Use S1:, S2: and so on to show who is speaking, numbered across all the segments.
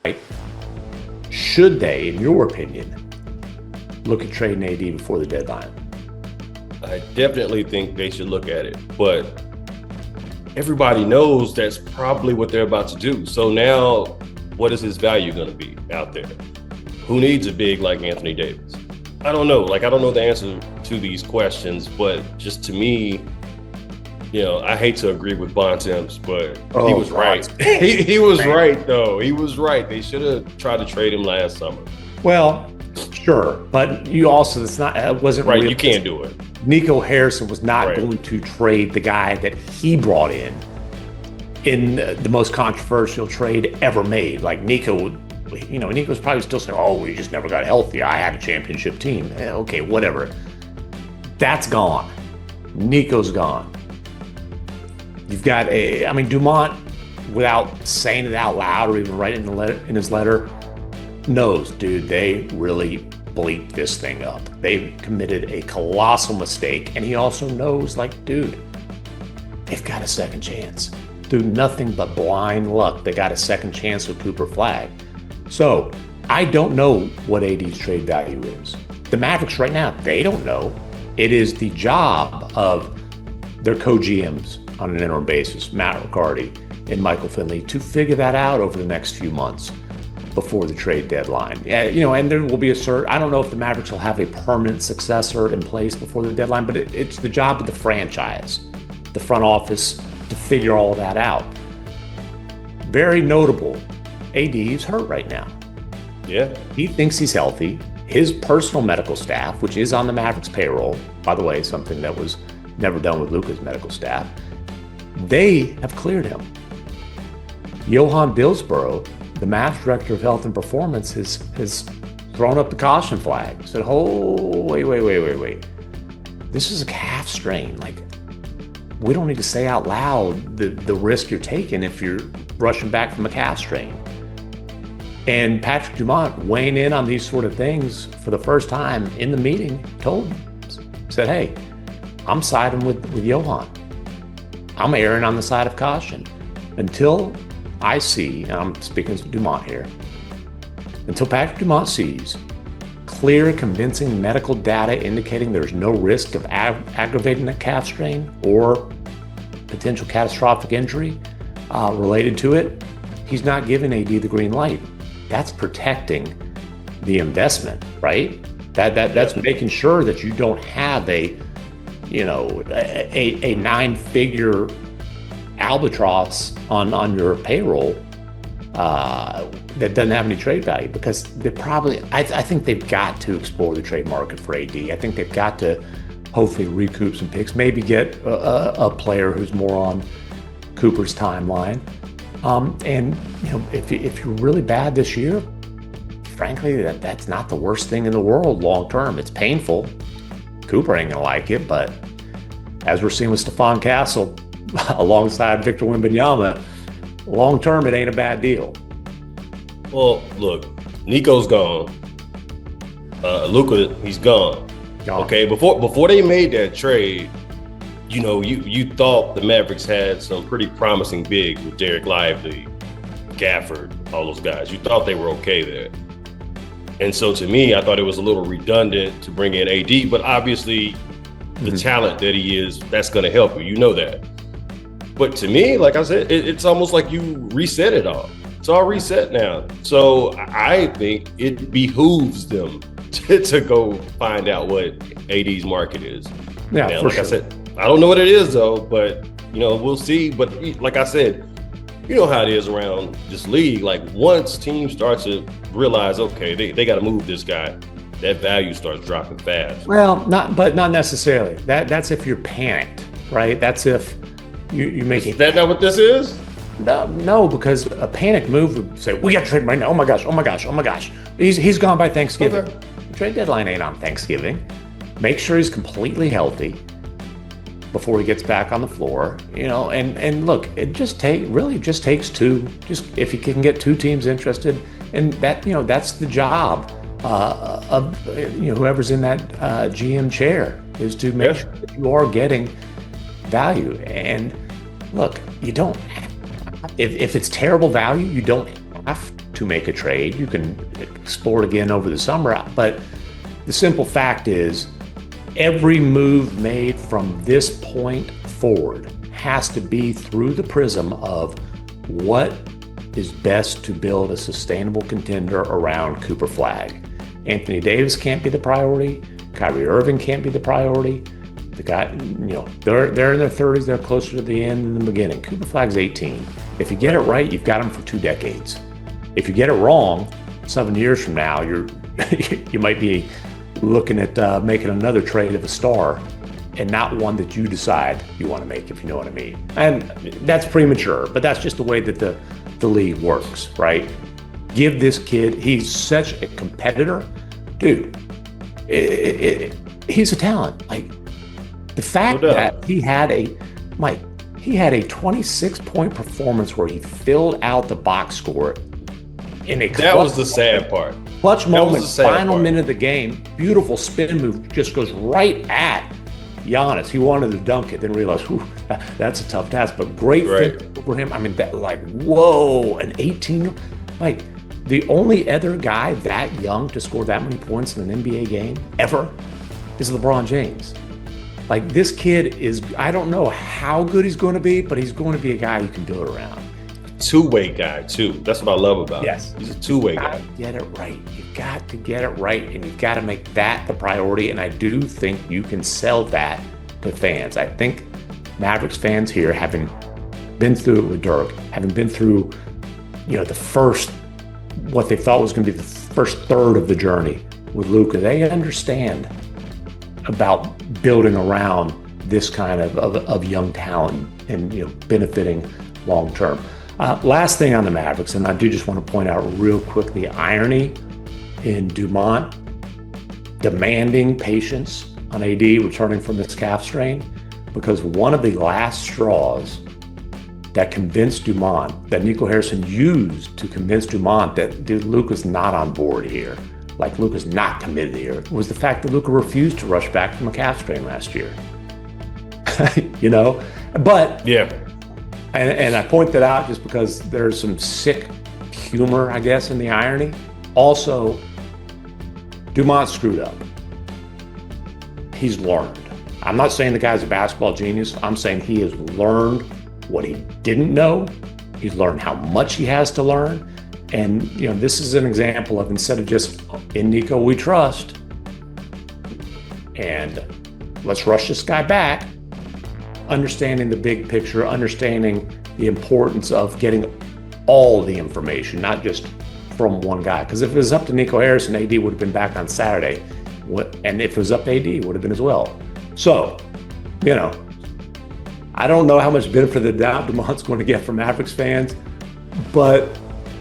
S1: right? Should they, in your opinion, look at trading AD before the deadline?
S2: I definitely think they should look at it, but everybody knows that's probably what they're about to do. So now, what is his value going to be out there? Who needs a big like Anthony Davis? I don't know. I don't know the answer to these questions, but just to me, I hate to agree with Bontemps, but he was right. he was right, though. He was right. They should have tried to trade him last summer.
S1: Well, sure, but you also it wasn't
S2: right.
S1: Real.
S2: You can't do it.
S1: Nico Harrison was not going to trade the guy that he brought in the most controversial trade ever made. Like Nico's probably still saying, "Oh, we just never got healthy. I had a championship team." Okay, whatever. That's gone. Nico's gone. You've got Dumont, without saying it out loud or even writing in his letter, knows, dude, they really bleeped this thing up. They committed a colossal mistake. And he also knows, dude, they've got a second chance. Through nothing but blind luck, they got a second chance with Cooper Flagg. So I don't know what AD's trade value is. The Mavericks right now, they don't know. It is the job of their co-GMs on an interim basis, Matt Riccardi and Michael Finley, to figure that out over the next few months before the trade deadline. And there will be I don't know if the Mavericks will have a permanent successor in place before the deadline, but it's the job of the franchise, the front office, to figure all that out. Very notable, AD is hurt right now.
S2: Yeah.
S1: He thinks he's healthy. His personal medical staff, which is on the Mavericks payroll, by the way, something that was never done with Luka's medical staff, they have cleared him. Johan Dillsborough, the Mavs director of health and performance, has thrown up the caution flag. Said, "Oh, wait. This is a calf strain. We don't need to say out loud the risk you're taking if you're rushing back from a calf strain." And Patrick Dumont, weighing in on these sort of things for the first time in the meeting, said, "Hey, I'm siding with Johan. I'm erring on the side of caution. Until I see," and I'm speaking to Dumont here, until Patrick Dumont sees clear, convincing medical data indicating there's no risk of aggravating a calf strain or potential catastrophic injury related to it, he's not giving AD the green light. That's protecting the investment, right? That's making sure that you don't have a 9-figure albatross on your payroll that doesn't have any trade value, because I think they've got to explore the trade market for AD. I think they've got to hopefully recoup some picks, maybe get a player who's more on Cooper's timeline. If you're really bad this year, frankly, that's not the worst thing in the world long term. It's painful. Cooper ain't gonna like it, but as we're seeing with Stephon Castle alongside Victor Wembanyama, long term it ain't a bad deal.
S2: Well, look, Nico's gone. Luka, he's gone. Okay, before they made that trade, you thought the Mavericks had some pretty promising bigs with Derek Lively, Gafford, all those guys. You thought they were okay there. And so to me, I thought it was a little redundant to bring in AD, but obviously the talent that he is, that's going to help you. You know that. But to me, like I said, it's almost like you reset it all. It's all reset now. So I think it behooves them to go find out what AD's market is.
S1: Yeah,
S2: now,
S1: like
S2: I said, I don't know what it is though, but we'll see. But like I said, you know how it is around this league. Like once teams start to realize, okay, they got to move this guy, that value starts dropping fast.
S1: Well, not necessarily. That's if you're panicked, right? That's if you make it.
S2: Is that not what this is?
S1: No, because a panic move would say, "We got to trade him right now. Oh my gosh. He's gone by Thanksgiving."
S2: Okay.
S1: The trade deadline ain't on Thanksgiving. Make sure he's completely healthy before he gets back on the floor, and look, it just takes two. Just if you can get two teams interested, and that's the job of whoever's in that GM chair, is to make sure that you are getting value. And look, you don't. If it's terrible value, you don't have to make a trade. You can explore it again over the summer, but the simple fact is every move made from this point forward has to be through the prism of what is best to build a sustainable contender around Cooper Flagg. Anthony Davis can't be the priority. Kyrie Irving can't be the priority. The guy, they're in their 30s. They're closer to the end than the beginning. Cooper Flagg's 18. If you get it right, you've got him for 2 decades. If you get it wrong, 7 years from now, you might be looking at making another trade of a star, and not one that you decide you want to make, if you know what I mean. And that's premature, but that's just the way that the league works, right? Give this kid, he's such a competitor. Dude, he's a talent. Like, the fact that he had a 26-point performance where he filled out the box score in a
S2: that was the sad part.
S1: Clutch moment, final minute of the game, beautiful spin move, just goes right at Giannis. He wanted to dunk it, then realized, that's a tough task, but great fit for him. I mean, that, like, whoa, an 18, like, the only other guy that young to score that many points in an NBA game ever is LeBron James. Like, this kid is, I don't know how good he's going to be, but he's going to be a guy you can build around.
S2: Two-way guy, too. That's what I love about him.
S1: Yes.
S2: He's a two-way guy.
S1: Get it right. You've got to get it right, and you've got to make that the priority, and I do think you can sell that to fans. I think Mavericks fans here, having been through it with Dirk, having been through, the first, what they thought was going to be the first third of the journey with Luka, they understand about building around this kind of young talent and benefiting long term. Last thing on the Mavericks, and I do just want to point out real quick the irony in Dumont demanding patience on AD returning from this calf strain, because one of the last straws that convinced Dumont, that Nico Harrison used to convince Dumont that Luka's not on board here, like Luka's not committed here, was the fact that Luka refused to rush back from a calf strain last year. But
S2: yeah.
S1: And I point that out just because there's some sick humor, I guess, in the irony. Also, Dumont screwed up. He's learned. I'm not saying the guy's a basketball genius. I'm saying he has learned what he didn't know. He's learned how much he has to learn. And, this is an example of, instead of just, in Nico we trust, and let's rush this guy back, understanding the big picture, understanding the importance of getting all the information, not just from one guy. Because if it was up to Nico Harrison, AD would have been back on Saturday. And if it was up to AD, it would have been as well. So, I don't know how much benefit of the doubt Dumont's going to get from Mavericks fans, but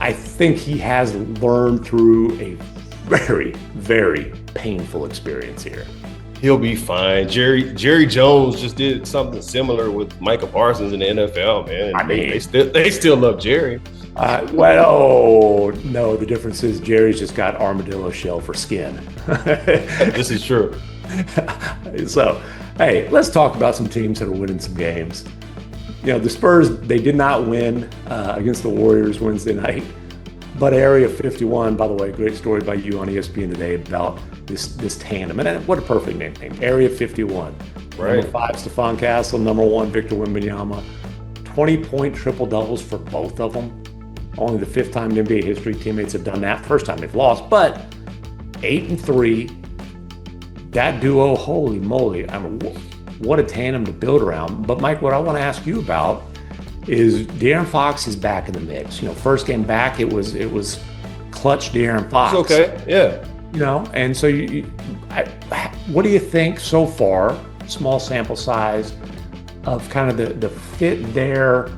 S1: I think he has learned through a very, very painful experience here.
S2: He'll be fine. Jerry Jones just did something similar with Micah Parsons in the NFL, man.
S1: I mean,
S2: they still love Jerry.
S1: Well, no, the difference is Jerry's just got armadillo shell for skin.
S2: This is true.
S1: So, hey, let's talk about some teams that are winning some games. The Spurs, they did not win against the Warriors Wednesday night. But Area 51, by the way, great story by you on ESPN today about this tandem. And what a perfect name. Area 51.
S2: Right.
S1: Number 5, Stephon Castle. Number 1, Victor Wembanyama. 20-point triple-doubles for both of them. Only the 5th time in NBA history teammates have done that. First time they've lost. But 8-3, that duo, holy moly. I mean, what a tandem to build around. But Mike, what I want to ask you about is De'Aaron Fox is back in the mix. First game back, it was clutch De'Aaron Fox.
S2: It's okay, yeah.
S1: And so what do you think so far, small sample size, of kind of the fit there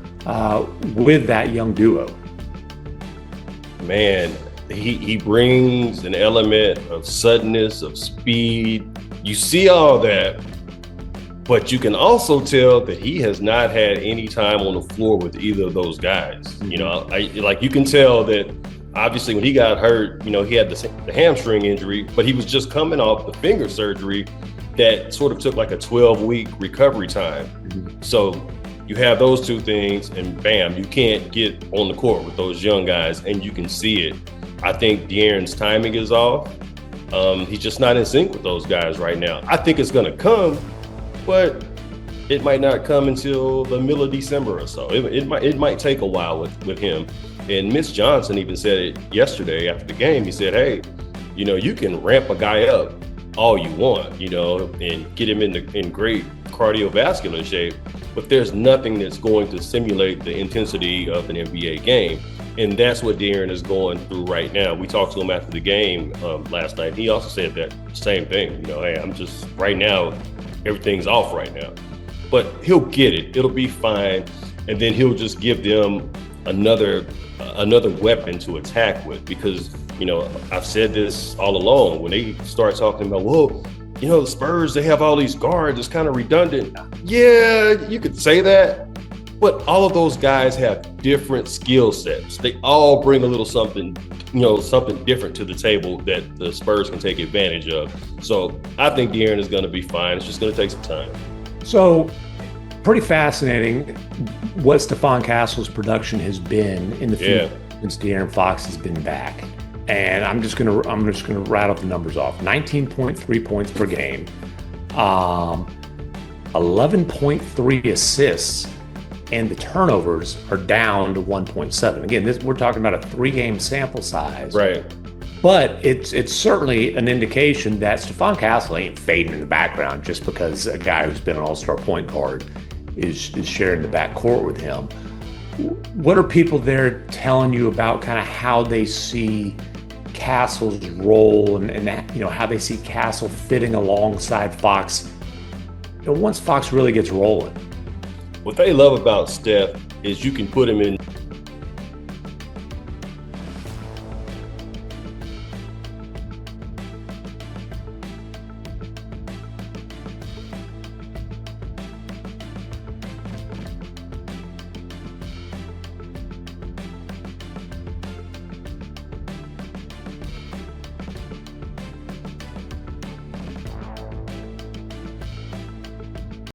S1: with that young duo?
S2: Man, he brings an element of suddenness, of speed. You see all that. But you can also tell that he has not had any time on the floor with either of those guys. You can tell that obviously when he got hurt, he had the hamstring injury, but he was just coming off the finger surgery that sort of took like a 12-week recovery time. Mm-hmm. So You have those two things, and bam, you can't get on the court with those young guys, and you can see it. I think De'Aaron's timing is off. He's just not in sync with those guys right now. I think it's going to come, but it might not come until the middle of December or so. It might take a while with him. And Mitch Johnson even said it yesterday after the game. He said, hey, you can ramp a guy up all you want, and get him in great cardiovascular shape, but there's nothing that's going to simulate the intensity of an NBA game. And that's what De'Aaron is going through right now. We talked to him after the game last night. He also said that same thing. Hey, I'm just right now, everything's off right now. But he'll get it. It'll be fine. And then he'll just give them another weapon to attack with. Because, I've said this all along. When they start talking about, the Spurs, they have all these guards. It's kind of redundant. Yeah, you could say that. But all of those guys have different skill sets. They all bring a little something, something different to the table that the Spurs can take advantage of. So I think De'Aaron is going to be fine. It's just going to take some time. So
S1: pretty fascinating what Stephon Castle's production has been in the field since De'Aaron Fox has been back. And I'm just gonna rattle the numbers off. 19.3 points per game, 11.3 assists, and the turnovers are down to 1.7. Again, we're talking about a 3-game sample size.
S2: Right.
S1: But it's certainly an indication that Stephon Castle ain't fading in the background just because a guy who's been an all-star point guard is sharing the backcourt with him. What are people there telling you about kind of how they see Castle's role and how they see Castle fitting alongside Fox once Fox really gets rolling?
S2: What they love about Steph is you can put him in